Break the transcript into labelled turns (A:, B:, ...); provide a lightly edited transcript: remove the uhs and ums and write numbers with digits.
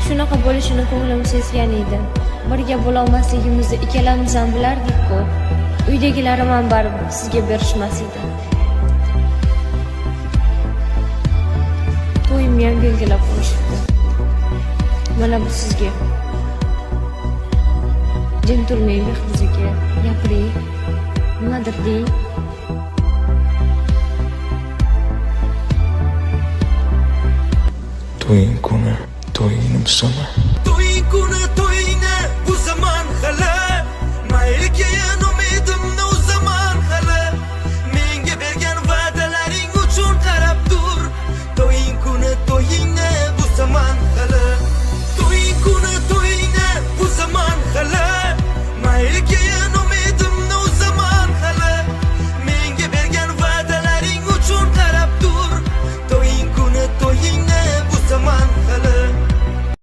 A: Shunaqa bo'lishini ko'nglim sezgan edi. Birga bo'la olmasligimizni ikkalamiz ham bilardik-ku. Uydagilarim ham baribir sizga berishmas edi. To'yimni ham belgilab qo'yishibdi. Mana bu sizga. Jin turmang Mehruz aka, gapiring. Nimadir deng.
B: To'ying kuni, to'yingni bilaman.